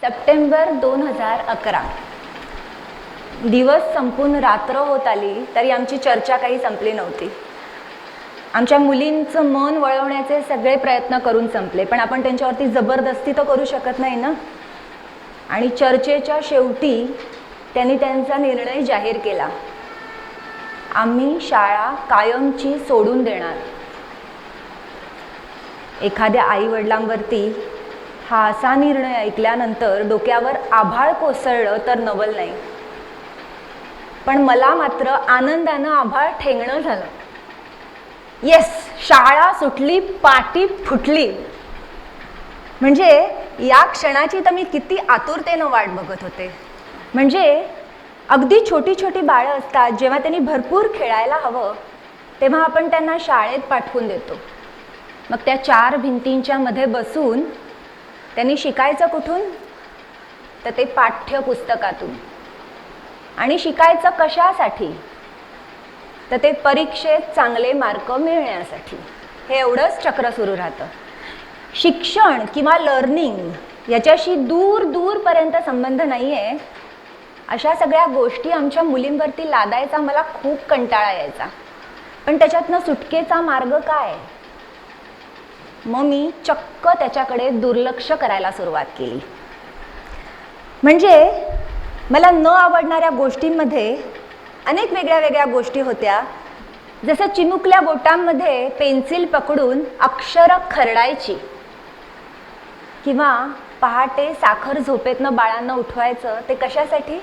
September 2011 दिवस संपून रात्र होत आली तरी आमची चर्चा काही संपली नव्हती. आमच्या मुलींचं मन वळवण्याचे सगळे प्रयत्न करून संपले, पण आपण त्यांच्यावरती जबरदस्ती तर करू शकत नाही ना. आणि चर्चेच्या शेवटी त्यांनी त्यांचा निर्णय जाहीर केला. आम्ही शाळा कायमची सोडून देणार. एखाद्या आईवडिलांवरती हा असा निर्णय ऐकल्यानंतर डोक्यावर आभाळ कोसळलं तर नवल नाही, पण मला मात्र आनंदानं आभाळ ठेंगणं झालं. येस, शाळा सुटली, पाटी फुटली. म्हणजे या क्षणाची तर मी किती आतुरतेनं वाट बघत होते. म्हणजे अगदी छोटी छोटी बाळं असतात, जेव्हा त्यांनी भरपूर खेळायला हवं तेव्हा आपण त्यांना शाळेत पाठवून देतो. मग त्या चार भिंतींच्या मध्ये बसून त्यांनी शिकायचं कुठून? तर ते पाठ्यपुस्तकातून. आणि शिकायचं कशासाठी? तर ते परीक्षेत चांगले मार्क मिळण्यासाठी. हे एवढंच चक्र सुरू राहतं. शिक्षण किंवा लर्निंग याच्याशी दूर दूरपर्यंत संबंध नाही आहे. अशा सगळ्या गोष्टी आमच्या मुलींवरती लादायचा मला खूप कंटाळा यायचा. पण त्याच्यातनं सुटकेचा मार्ग काय? मग मी चक्क त्याच्याकडे दुर्लक्ष करायला सुरुवात केली. म्हणजे मला न आवडणाऱ्या गोष्टींमध्ये अनेक वेगळ्या वेगळ्या गोष्टी होत्या. जसं चिमुकल्या बोटांमध्ये पेन्सिल पकडून अक्षरं खरडायची, किंवा पहाटे साखर झोपेतनं बाळांना उठवायचं. ते कशासाठी?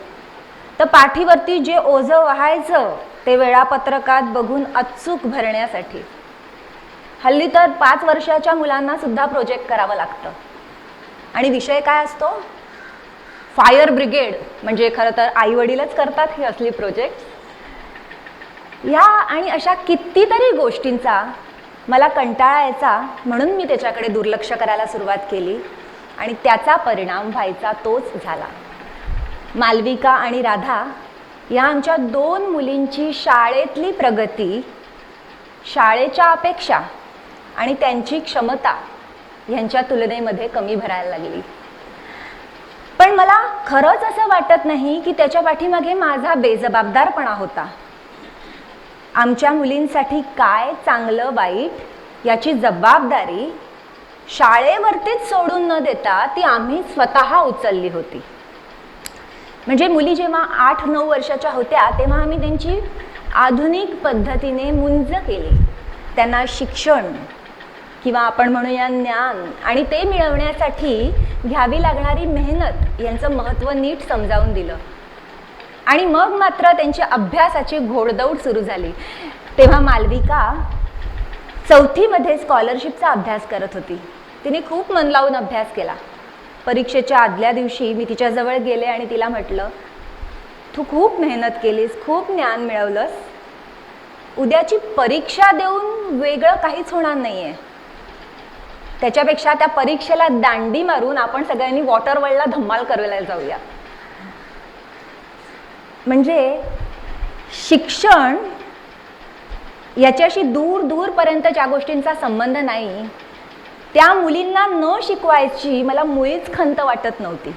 तर पाठीवरती जे ओझं वाहायचं ते वेळापत्रकात बघून अचूक भरण्यासाठी. हल्ली तर 5 वर्षाच्या मुलांना सुद्धा प्रोजेक्ट करावं लागतं. आणि विषय काय असतो? Fire brigade. म्हणजे खरं तर आईवडीलच करतात ही असली प्रोजेक्ट. या आणि अशा कितीतरी गोष्टींचा मला कंटाळा यायचा, म्हणून मी त्याच्याकडे दुर्लक्ष करायला सुरुवात केली. आणि त्याचा परिणाम व्हायचा तोच झाला. मालविका आणि राधा या आमच्या 2 मुलींची शाळेतली प्रगती शाळेच्या अपेक्षा आणि त्यांची क्षमता यांच्या तुलनेमध्ये कमी भरायला लागली. पण मला खरंच असं वाटत नाही की त्याच्या पाठीमागे माझा बेजबाबदारपणा होता. आमच्या मुलींसाठी काय चांगलं वाईट याची जबाबदारी शाळेवरतीच सोडून न देता ती आम्ही स्वतः उचलली होती. म्हणजे मुली जेव्हा 8-9 वर्षाच्या होत्या तेव्हा आम्ही त्यांची आधुनिक पद्धतीने मुंज केली. त्यांना शिक्षण किंवा आपण म्हणूया ज्ञान आणि ते मिळवण्यासाठी घ्यावी लागणारी मेहनत यांचं महत्त्व नीट समजावून दिलं. आणि मग मात्र त्यांची अभ्यासाची घोडदौड सुरू झाली. तेव्हा मालविका 4थीमध्ये स्कॉलरशिपचा अभ्यास करत होती. तिने खूप मन लावून अभ्यास केला. परीक्षेच्या आदल्या दिवशी मी तिच्याजवळ गेले आणि तिला म्हटलं, तू खूप मेहनत केलीस, खूप ज्ञान मिळवलंस. उद्याची परीक्षा देऊन वेगळं काहीच होणार नाही आहे. त्याच्यापेक्षा त्या परीक्षेला दांडी मारून आपण सगळ्यांनी वॉटर वर्ल्डला धम्माल करायला जाऊया. म्हणजे शिक्षण याच्याशी दूर दूरपर्यंत ज्या गोष्टींचा संबंध नाही त्या मुलींना न शिकवायची मला मुळीच खंत वाटत नव्हती.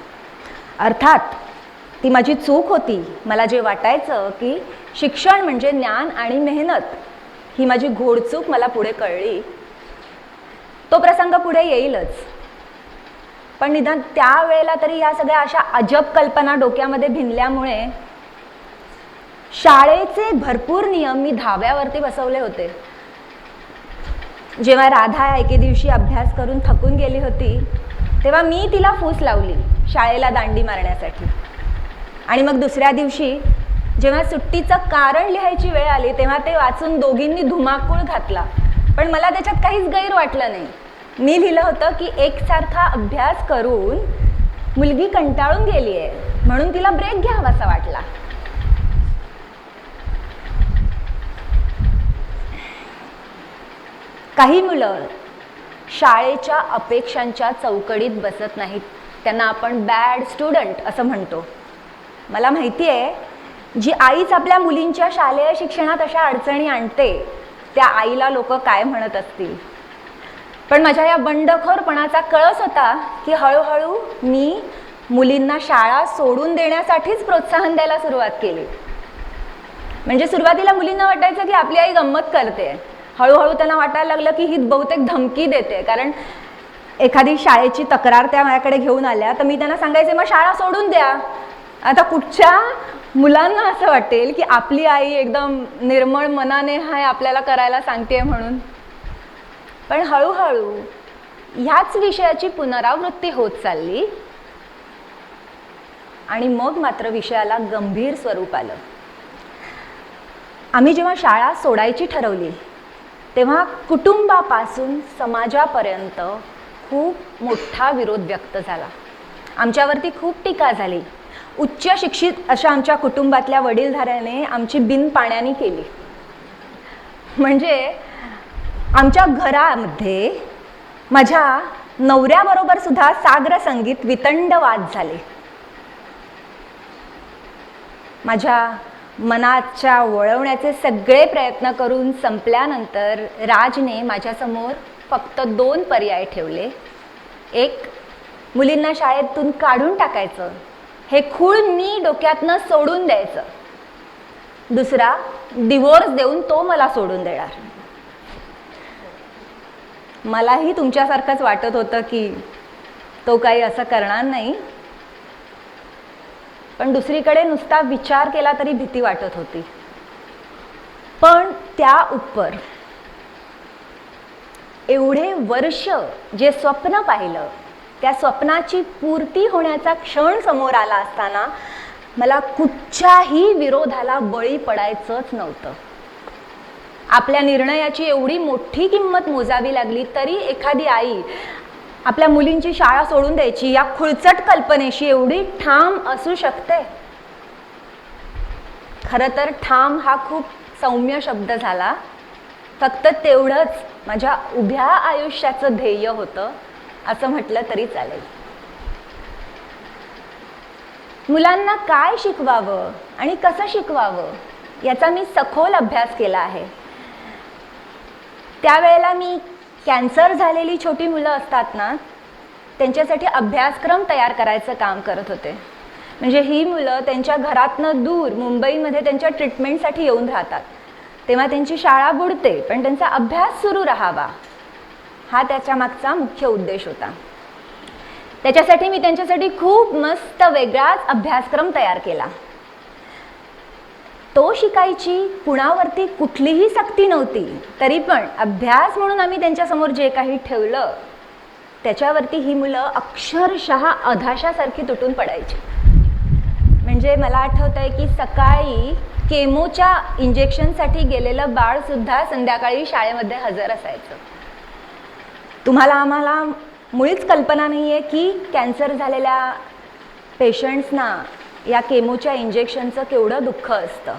अर्थात ती माझी चूक होती. मला जे वाटायचं की शिक्षण म्हणजे ज्ञान आणि मेहनत, ही माझी घोडचूक मला पुढे कळली. तो प्रसंग पुढे येईलच, पण निदान त्यावेळेला तरी या सगळ्या अशा अजब कल्पना डोक्यामध्ये भिनल्यामुळे शाळेचे भरपूर नियम मी धाब्यावरती बसवले होते. जेव्हा राधा एके दिवशी अभ्यास करून थकून गेली होती तेव्हा मी तिला फूस लावली शाळेला दांडी मारण्यासाठी. आणि मग दुसऱ्या दिवशी जेव्हा सुट्टीचं कारण लिहायची वेळ आली तेव्हा ते वाचून दोघींनी धुमाकूळ घातला. पण मला त्याच्यात काहीच गैर वाटलं नाही. मी लिहिलं होतं की एकसारखा अभ्यास करून मुलगी कंटाळून गेली आहे, म्हणून तिला ब्रेक घ्यावासा वाटला. काही मुलं शाळेच्या अपेक्षांच्या चौकडीत बसत नाहीत. त्यांना आपण बॅड स्टुडंट असं म्हणतो. मला माहिती आहे, जी आईच आपल्या मुलींच्या शालेय शिक्षणात अशा अडचणी आणते त्या आईला लोक काय म्हणत असतील. पण माझ्या या बंडखोरपणाचा कळस होता की हळूहळू मी मुलींना शाळा सोडून देण्यासाठीच प्रोत्साहन द्यायला सुरुवात केली. म्हणजे सुरुवातीला मुलींना वाटायचं की आपली आई गंमत करते, हळूहळू त्यांना वाटायला लागलं की ही बहुतेक धमकी देते. कारण एखादी शाळेची तक्रार त्या माझ्याकडे घेऊन आल्या तर मी त्यांना सांगायचे मग शाळा सोडून द्या. आता कुठच्या मुलांना असं वाटेल की आपली आई एकदम निर्मळ मनाने हाय आपल्याला करायला सांगते म्हणून. पण हळूहळू ह्याच विषयाची पुनरावृत्ती होत चालली आणि मग मात्र विषयाला गंभीर स्वरूप आलं. आम्ही जेव्हा शाळा सोडायची ठरवली तेव्हा कुटुंबापासून समाजापर्यंत खूप मोठा विरोध व्यक्त झाला. आमच्यावरती खूप टीका झाली. उच्च शिक्षित अशा आमच्या कुटुंबातल्या वडीलधाऱ्याने आमची बिनपाण्यानी केली. म्हणजे आमच्या घरामध्ये माझ्या नवऱ्याबरोबर सुद्धा साग्र संगीत वितंड वाद झाले. माझ्या मनाच्या वळवण्याचे सगळे प्रयत्न करून संपल्यानंतर राजने माझ्यासमोर फक्त 2 पर्याय ठेवले. एक, मुलींना शाळेतून काढून टाकायचं, हे खूळ मी डोक्यातनं सोडून द्यायचं. दुसरा, डिवोर्स देऊन तो मला सोडून देणार. मलाही तुमच्यासारखंच वाटत होतं की तो काही असं करणार नाही, पण दुसरीकडे नुसता विचार केला तरी भीती वाटत होती. पण त्या उपर एवढे वर्ष जे स्वप्न पाहिलं त्या स्वप्नाची पूर्ती होण्याचा क्षण समोर आला असताना मला कुठच्याही विरोधाला बळी पडायचंच नव्हतं. आपल्या निर्णयाची एवढी मोठी किंमत मोजावी लागली तरी एखादी आई आपल्या मुलींची शाळा सोडून द्यायची या खुळचट कल्पनेशी एवढी ठाम असू शकते. खरं तर ठाम हा खूप सौम्य शब्द झाला. फक्त तेवढंच माझ्या उभ्या आयुष्याचं ध्येय होतं असं म्हटलं तरी चालेल. मुलांना काय शिकवावं आणि कसं शिकवावं याचा मी सखोल अभ्यास केला आहे. त्यावेळेला मी कॅन्सर झालेली छोटी मुलं असतात ना, त्यांच्यासाठी अभ्यासक्रम तयार करायचं काम करत होते. म्हणजे ही मुलं त्यांच्या घरातनं दूर मुंबईमध्ये त्यांच्या ट्रीटमेंटसाठी येऊन राहतात. तेव्हा त्यांची शाळा बुडते पण त्यांचा अभ्यास सुरू राहावा हा त्याच्या मागचा मुख्य उद्देश होता. त्याच्यासाठी मी त्यांच्यासाठी खूप मस्त वेगळाच अभ्यासक्रम तयार केला. तो शिकायची कुणावरती कुठलीही सक्ती नव्हती, तरी पण अभ्यास म्हणून आम्ही त्यांच्यासमोर जे काही ठेवलं त्याच्यावरती ही मुलं अक्षरशः अधाशासारखी तुटून पडायची. म्हणजे मला आठवत आहे की सकाळी केमोच्या इंजेक्शनसाठी गेलेलं बाळसुद्धा संध्याकाळी शाळेमध्ये हजर असायचं. तुम्हाला आम्हाला मुळीच कल्पना नाही आहे की कॅन्सर झालेल्या पेशंट्सना या केमोच्या इंजेक्शनचं केवढं दुःख असतं.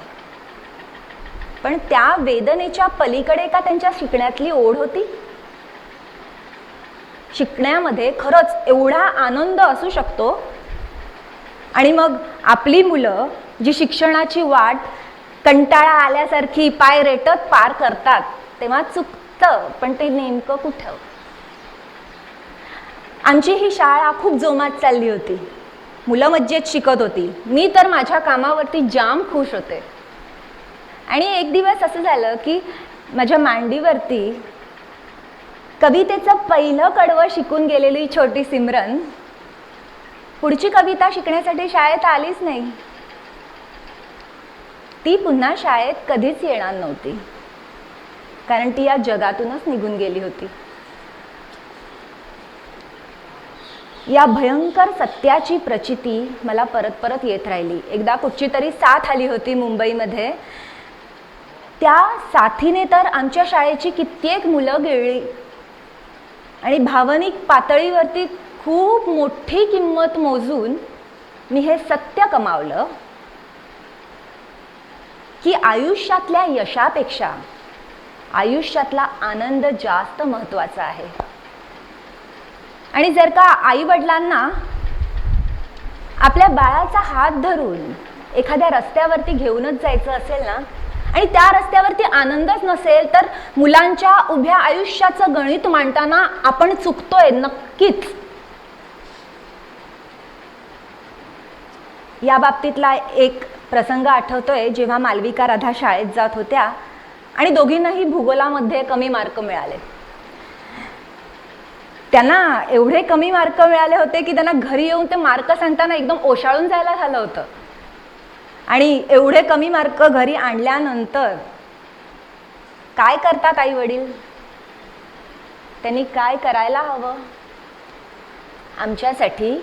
पण त्या वेदनेच्या पलीकडे का त्यांच्या शिकण्यातली ओढ होती. शिकण्यामध्ये खरंच एवढा आनंद असू शकतो. आणि मग आपली मुलं जी शिक्षणाची वाट कंटाळा आल्यासारखी पाय रेटत पार करतात तेव्हा चुकतं, पण ते नेमकं कुठं. आमची ही शाळा खूप जोमात चालली होती. मुलं मज्जेत शिकत होती. मी तर माझ्या कामावरती जाम खुश होते. आणि एक दिवस असं झालं की माझ्या मांडीवरती कवितेचं पहिलं कडवं शिकून गेलेली छोटी सिमरन पुढची कविता शिकण्यासाठी शाळेत आलीच नाही. ती पुन्हा शाळेत कधीच येणार नव्हती, कारण ती या जगातूनच निघून गेली होती. या भयंकर सत्याची प्रचिती मला परत परत येत राहिली. एकदा कुठची तरी साथ आली होती मुंबईमध्ये. त्या साथीने तर आमच्या शाळेची कित्येक मुलं गिळली आणि भावनिक पातळीवरती खूप मोठी किंमत मोजून मी हे सत्य कमावलं की आयुष्यातल्या यशापेक्षा आयुष्यातला आनंद जास्त महत्त्वाचा आहे. आणि जर का आई वडिलांना आपल्या बाळाचा हात धरून एखाद्या रस्त्यावरती घेऊनच जायचं असेल ना, आणि त्या रस्त्यावरती आनंदच नसेल, तर मुलांच्या उभ्या आयुष्याचं गणित मांडताना आपण चुकतोय नक्कीच. या बाबतीतला एक प्रसंग आठवतोय, जेव्हा मालविका राधा शाळेत जात होत्या आणि दोघींनाही भूगोलामध्ये कमी मार्क मिळाले. त्यांना एवढे कमी मार्क मिळाले होते की त्यांना घरी येऊन ते मार्क सांगताना एकदम ओशाळून जायला झालं होतं. आणि एवढे कमी मार्क घरी आणल्यानंतर काय करतात आई वडील? त्यांनी काय करायला हवं? आमच्यासाठी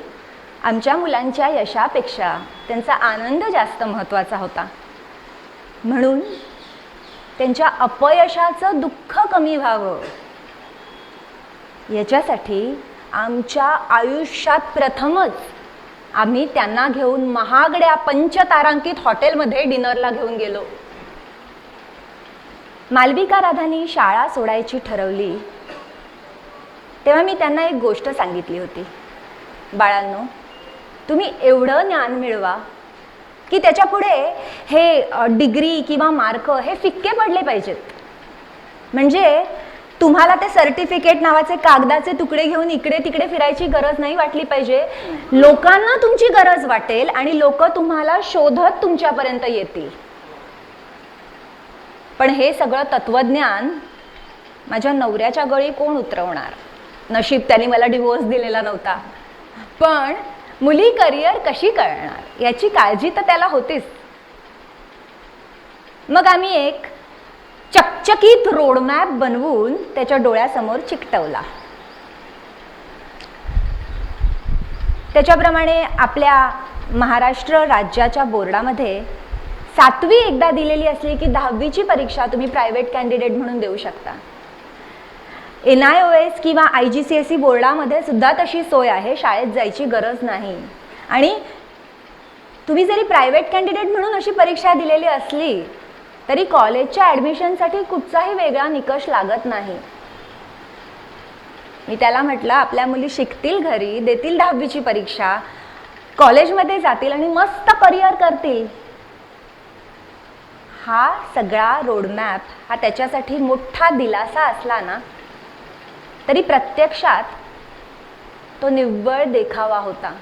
आमच्या मुलांच्या यशापेक्षा त्यांचा आनंद जास्त महत्त्वाचा होता. म्हणून त्यांच्या अपयशाचं दुःख कमी व्हावं याच्यासाठी आमच्या आयुष्यात प्रथमच आम्ही त्यांना घेऊन महागड्या पंचतारांकित हॉटेलमध्ये डिनरला घेऊन गेलो. मालविका राधानी शाळा सोडायची ठरवली तेव्हा मी त्यांना एक गोष्ट सांगितली होती, बाळांनो, तुम्ही एवढं ज्ञान मिळवा की त्याच्यापुढे हे डिग्री किंवा मार्क हे फिक्के पडले पाहिजेत. म्हणजे तुम्हाला ते सर्टिफिकेट नावाचे कागदाचे तुकडे घेऊन इकडे तिकडे फिरायची गरज नाही वाटली पाहिजे. लोकांना तुमची गरज वाटेल आणि लोक तुम्हाला शोधत तुमच्यापर्यंत येतील. पण हे सगळं तत्वज्ञान माझ्या नवऱ्याच्या गळी कोण उतरवणार? नशीब त्यांनी मला डिवोर्स दिलेला नव्हता. पण मुली करिअर कशी करणार याची काळजी तर त्याला होतीच. मग आम्ही एक चकचकीत रोडमॅप बनवून त्याच्या डोळ्यासमोर चिकटवला. त्याच्याप्रमाणे आपल्या महाराष्ट्र राज्याच्या बोर्डामध्ये 7वी एकदा दिलेली असली की 10वीची परीक्षा तुम्ही प्रायव्हेट कॅन्डिडेट म्हणून देऊ शकता. NIOS किंवा IGCSE बोर्डामध्ये सुद्धा तशी सोय आहे, शाळेत जायची गरज नाही. आणि तुम्ही जरी प्रायव्हेट कॅन्डिडेट म्हणून अशी परीक्षा दिलेली असली तरी कॉलेजच्या ॲडमिशनसाठी कुठचाही वेगळा निकष लागत नाही. मी त्याला म्हटलं, आपल्या मुली शिकतील घरी, देतील 10वीची परीक्षा, कॉलेजमध्ये जातील आणि मस्त करिअर करतील. हा सगळा रोडमॅप हा त्याच्यासाठी मोठा दिलासा असला ना तरी प्रत्यक्षात तो निव्वळ देखावा होता.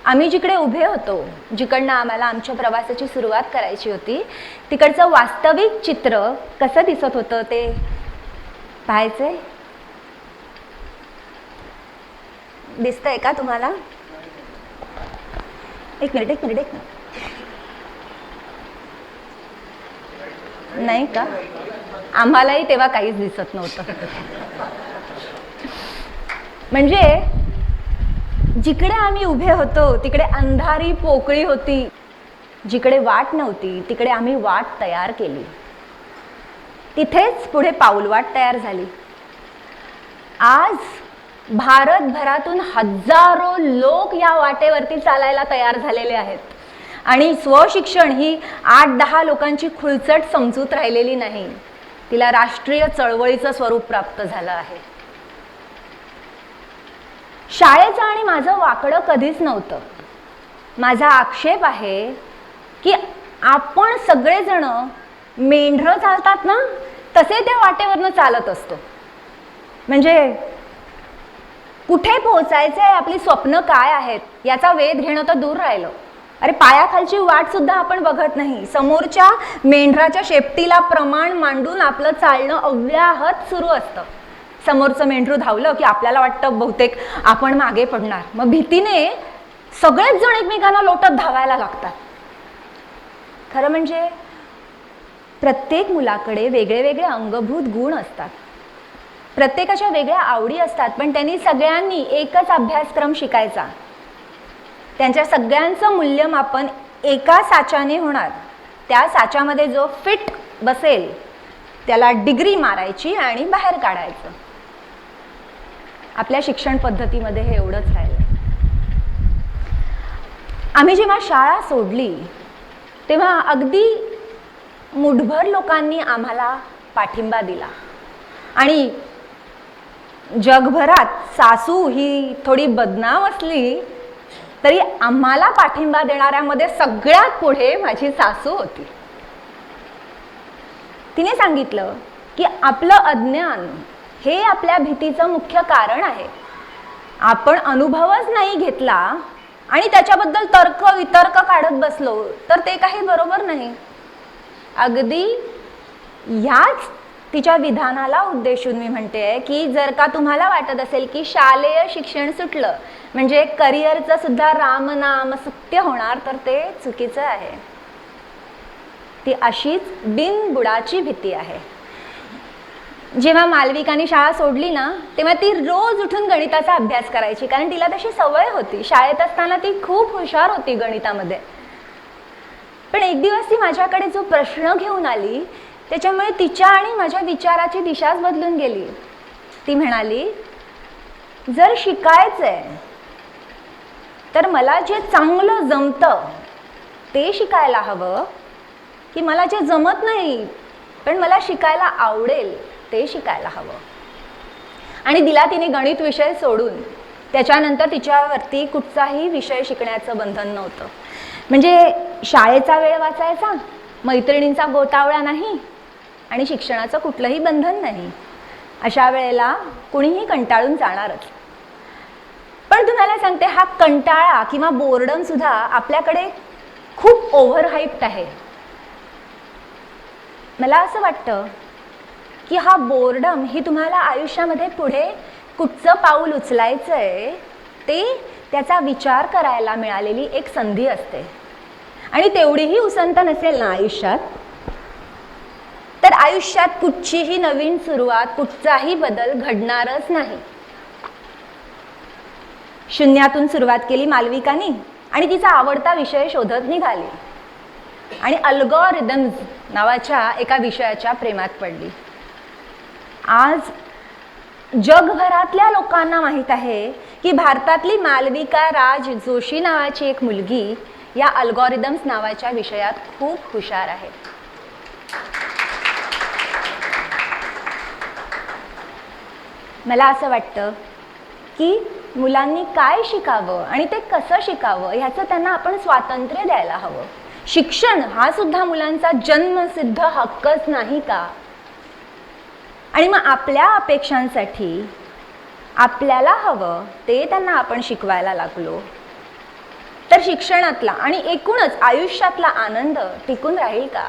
आम्ही जिकडे उभे होतो, जिकडनं आम्हाला आमच्या प्रवासाची सुरुवात करायची होती, तिकडचं वास्तविक चित्र कसं दिसत होतं ते पाहायचंय? दिसतंय का तुम्हाला? एक मिनिट. नाही का? आम्हालाही तेव्हा काहीच दिसत नव्हतं. म्हणजे जिकडे आम्ही उभे होतो तिकडे अंधारी पोकळी होती. जिकडे वाट नव्हती तिकडे आम्ही वाट तयार केली. तिथेच पुढे पाऊलवाट तयार झाली. आज भारतभरातून हजारो लोक या वाटेवरती चालायला तयार झालेले आहेत. आणि स्वशिक्षण ही 8-10 लोकांची खुळचट समजूत राहिलेली नाही, तिला राष्ट्रीय चळवळीचं स्वरूप प्राप्त झालं आहे. शाळेचं आणि माझं वाकडं कधीच नव्हतं. माझा आक्षेप आहे की आपण सगळेजण मेंढरं चालतात ना तसे त्या वाटेवरनं चालत असतो. म्हणजे कुठे पोहोचायचे, आपली स्वप्न काय आहेत याचा वेध घेणं तर दूर राहिलं. अरे पायाखालची वाट सुद्धा आपण बघत नाही. समोरच्या मेंढराच्या शेपटीला प्रमाण मांडून आपलं चालणं अव्याहत सुरू असतं. समोरचं मेंढरू धावलं की आपल्याला वाटतं बहुतेक आपण मागे पडणार. मग भीतीने सगळेच जण एकमेकांना लोटत धावायला लागतात. खरं म्हणजे प्रत्येक मुलाकडे वेगळे वेगळे अंगभूत गुण असतात, प्रत्येकाच्या वेगळ्या आवडी असतात. पण त्यांनी सगळ्यांनी एकच अभ्यासक्रम शिकायचा. त्यांच्या सगळ्यांचं मूल्यमापन एका साच्याने होणार. त्या साच्यामध्ये जो फिट बसेल त्याला डिग्री मारायची आणि बाहेर काढायचं. आपल्या शिक्षण पद्धतीमध्ये हे एवढंच राहिलं. आम्ही जेव्हा शाळा सोडली तेव्हा अगदी मुठभर लोकांनी आम्हाला पाठिंबा दिला. आणि जगभरात सासू ही थोडी बदनाम असली तरी आम्हाला पाठिंबा देणाऱ्यामध्ये सगळ्यात पुढे माझी सासू होती. तिने सांगितलं की आपलं अज्ञान हे आपल्या भीतीचं मुख्य कारण आहे. आपण अनुभवच नाही घेतला आणि त्याच्याबद्दल तर्क वितर्क काढत बसलो तर ते काही बरोबर नाही. अगदी ह्याच तिच्या विधानाला उद्देशून मी म्हणते की जर का तुम्हाला वाटत असेल की शालेय शिक्षण सुटलं म्हणजे करिअरचं सुद्धा रामनाम सत्य होणार तर ते चुकीचं आहे. ती अशीच बिनबुडाची भीती आहे. जेव्हा मालविकाने शाळा सोडली ना तेव्हा ती रोज उठून गणिताचा अभ्यास करायची, कारण तिला तशी सवय होती. शाळेत असताना ती खूप हुशार होती गणितामध्ये. पण एक दिवस ती माझ्याकडे जो प्रश्न घेऊन आली त्याच्यामुळे तिच्या आणि माझ्या विचाराची दिशाच बदलून गेली. ती म्हणाली, जर शिकायचंय तर मला जे चांगलं जमतं ते शिकायला हवं की मला जे जमत नाही पण मला शिकायला आवडेल ते शिकायला हवं. आणि दिला तिने गणित विषय सोडून. त्याच्यानंतर तिच्यावरती कुठचाही विषय शिकण्याचं बंधन नव्हतं. म्हणजे शाळेचा वेळ वाचायचा, मैत्रिणींचा गोतावळा नाही आणि शिक्षणाचं कुठलंही बंधन नाही. अशा वेळेला कुणीही कंटाळून जाणारच. पण तुम्हाला सांगते, हा कंटाळा किंवा बोर्डम सुद्धा आपल्याकडे खूप ओव्हरहाइप्ड आहे. मला असं वाटतं की हा बोर्डम ही तुम्हाला आयुष्यामध्ये पुढे कुठचं पाऊल उचलायचं आहे ते त्याचा विचार करायला मिळालेली एक संधी असते. आणि तेवढीही उसंत नसेल ना आयुष्यात तर आयुष्यात कुठचीही नवीन सुरुवात, कुठचाही बदल घडणारच नाही. शून्यातून सुरुवात केली मालविकानी आणि तिचा आवडता विषय शोधत निघाली आणि अल्गोरिदम्स नावाच्या एका विषयाच्या प्रेमात पडली. आज जगभरातल्या लोकांना माहीत आहे की भारतातली मालविका राज जोशी नावाची एक मुलगी या अल्गोरिदम्स नावाच्या विषयात खूप हुशार आहे. मला असं वाटतं की मुलांनी काय शिकावं आणि ते कसं शिकावं ह्याचं त्यांना आपण स्वातंत्र्य द्यायला हवं. शिक्षण हा सुद्धा मुलांचा जन्मसिद्ध हक्कच नाही का? आणि मग आपल्या अपेक्षांसाठी आपल्याला हवं ते त्यांना आपण शिकवायला लागलो तर शिक्षणातला आणि एकूणच आयुष्यातला आनंद टिकून राहील का?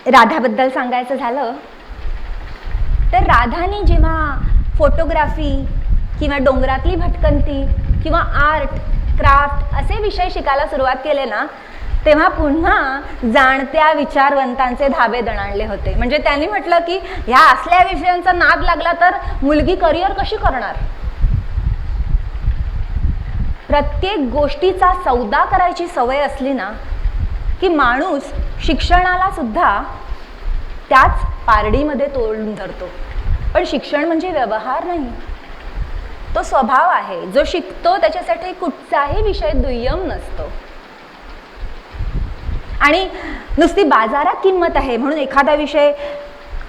राधाबद्दल सांगायचं झालं तर राधाने जेव्हा फोटोग्राफी किंवा डोंगरातली भटकंती किंवा आर्ट क्राफ्ट असे विषय शिकायला सुरुवात केले ना तेव्हा पुन्हा जाणत्या विचारवंतांचे धाबे दणाणले होते. म्हणजे त्यांनी म्हटलं की ह्या असल्या विषयांचा नाद लागला तर मुलगी करिअर कशी करणार? प्रत्येक गोष्टीचा सौदा करायची सवय असली ना की माणूस शिक्षणाला सुद्धा त्याच पारडीमध्ये तोडून धरतो. पण शिक्षण म्हणजे व्यवहार नाही, तो स्वभाव आहे. जो शिकतो त्याच्यासाठी कुठचाही विषय दुय्यम नसतो. आणि नुसती बाजारात किंमत आहे म्हणून एखादा विषय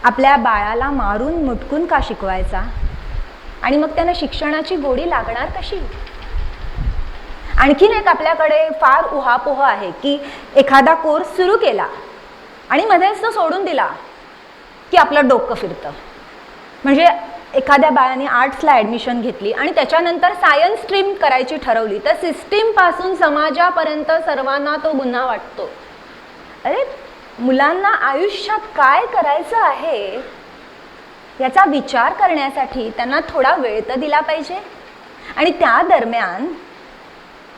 आपल्या बाळाला मारून मुटकून का शिकवायचा? आणि मग त्यांना शिक्षणाची गोडी लागणार कशी? आणखीन एक आपल्याकडे फार उहापोह आहे की एखादा कोर्स सुरू केला आणि मध्येच तो सोडून दिला की आपलं डोकं फिरतं. म्हणजे एखाद्या बाळाने आर्ट्सला ॲडमिशन घेतली आणि त्याच्यानंतर सायन्स स्ट्रीम करायची ठरवली तर सिस्टीमपासून समाजापर्यंत सर्वांना तो गुन्हा वाटतो. अरे, मुलांना आयुष्यात काय करायचं आहे याचा विचार करण्यासाठी त्यांना थोडा वेळ तर दिला पाहिजे. आणि त्या दरम्यान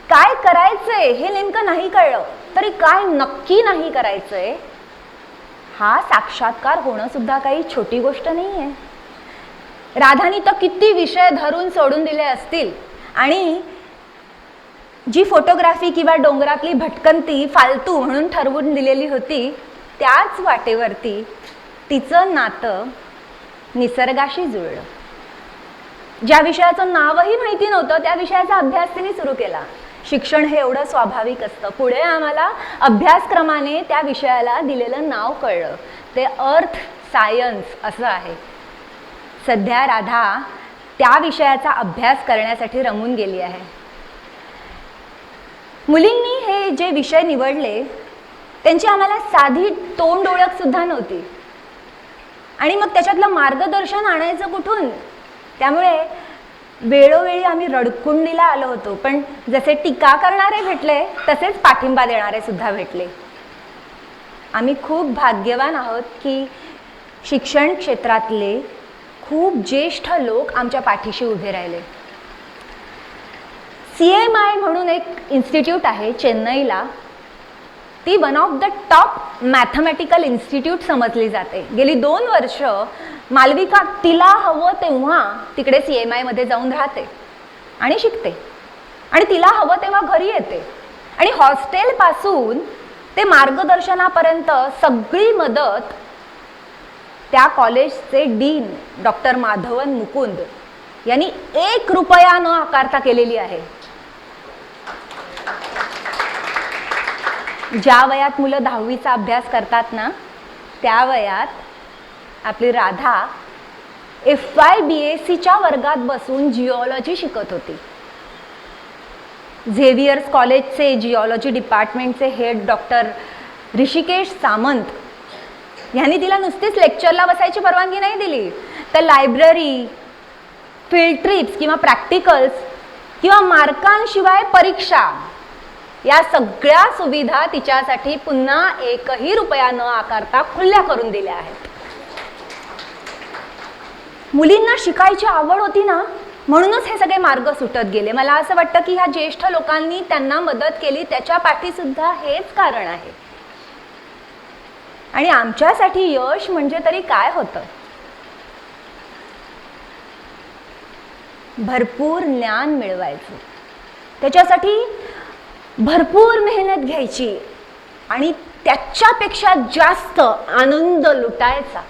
काय करायचंय हे नेमकं नाही कळलं तरी काय नक्की नाही करायचंय हा साक्षात्कार होणं सुद्धा काही छोटी गोष्ट नाही आहे. राधानी तर किती विषय धरून सोडून दिले असतील आणि जी फोटोग्राफी किंवा डोंगरातली भटकंती फालतू म्हणून ठरवून दिलेली होती त्याच वाटेवरती तिचं नातं निसर्गाशी जुळलं. ज्या विषयाचं नावही माहिती नव्हतं त्या विषयाचा अभ्यास तिने सुरू केला. शिक्षण हे एवढं स्वाभाविक असतं. पुढे आम्हाला अभ्यासक्रमाने त्या विषयाला दिलेलं नाव कळलं, ते अर्थ सायन्स असं आहे. सध्या राधा त्या विषयाचा अभ्यास करण्यासाठी रमून गेली आहे. मुलींनी हे जे विषय निवडले त्यांची आम्हाला साधी तोंड ओळख सुद्धा नव्हती आणि मग त्याच्यातलं मार्गदर्शन आणायचं कुठून? त्यामुळे वेळोवेळी आम्ही रडकुंडीला आलो होतो, पण जसे टीका करणारे भेटले तसेच पाठिंबा देणारे सुद्धा भेटले. आम्ही खूप भाग्यवान आहोत की शिक्षण क्षेत्रातले खूप ज्येष्ठ लोक आमच्या पाठीशी उभे राहिले. CMI म्हणून एक इन्स्टिट्यूट आहे चेन्नईला. ती one of the top mathematical institute समजली जाते. गेली 2 वर्ष मालविका तिला हवं तेव्हा तिकडे CMI मध्ये जाऊन राहते आणि शिकते, आणि तिला हवं तेव्हा घरी येते, आणि हॉस्टेलपासून ते मार्गदर्शनापर्यंत सगळी मदत त्या कॉलेजचे डीन डॉक्टर माधवन मुकुंद यांनी 1 रुपया न आकारता केलेली आहे. ज्या वयात मुलं 10वीचा अभ्यास करतात ना, त्या वयात आपली राधा FYBACच्या वर्गात बसून जिओलॉजी शिकत होती. झेवियर्स कॉलेजचे जिओलॉजी डिपार्टमेंटचे हेड डॉक्टर ऋषिकेश सामंत यांनी तिला नुसतीच लेक्चरला बसायची परवानगी नाही दिली, तर लायब्ररी, फील्ड ट्रिप्स किंवा प्रॅक्टिकल्स किंवा मार्कांशिवाय परीक्षा या सगळ्या सुविधा तिच्यासाठी पुन्हा 1ही रुपया न आकारता खुल्या करून दिल्या आहेत. मुलींना शिकायची आवड होती ना, म्हणूनच हे सगळे मार्ग सुटत गेले. मला असं वाटतं की ह्या ज्येष्ठ लोकांनी त्यांना मदत केली, त्याच्या पाठी सुद्धा हेच कारण आहे. आणि आमच्यासाठी यश म्हणजे तरी काय होतं? भरपूर ज्ञान मिळवायचं, त्याच्यासाठी भरपूर मेहनत घ्यायची आणि त्याच्यापेक्षा जास्त आनंद लुटायचा.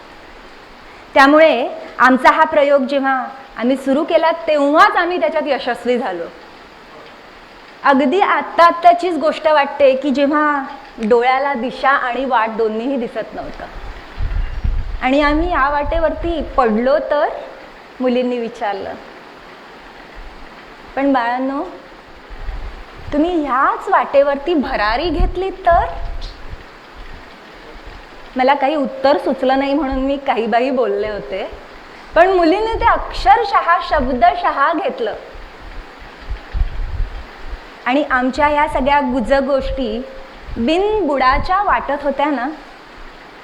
त्यामुळे आमचा हा प्रयोग जेव्हा आम्ही सुरू केला तेव्हाच आम्ही त्याच्यात यशस्वी झालो. अगदी आत्ताचीच गोष्ट वाटते की जेव्हा डोळ्याला दिशा आणि वाट दोन्हीही दिसत नव्हतं आणि आम्ही या वाटेवरती पडलो, तर मुलींनी विचारलं, पण बाळांनो, तुम्ही ह्याच वाटेवरती भरारी घेतली तर? मला काही उत्तर सुचलं नाही म्हणून मी काही बाई बोलले होते, पण मुलींनी ते अक्षरशः शब्दशः घेतलं. आणि आमच्या ह्या सगळ्या गुजगोष्टी बिनबुडाच्या वाटत होत्या ना,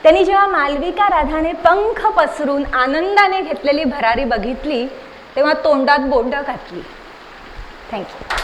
त्यांनी जेव्हा मालविका राधाने पंख पसरून आनंदाने घेतलेली भरारी बघितली तेव्हा तोंडात बोटं घातली. थँक्यू.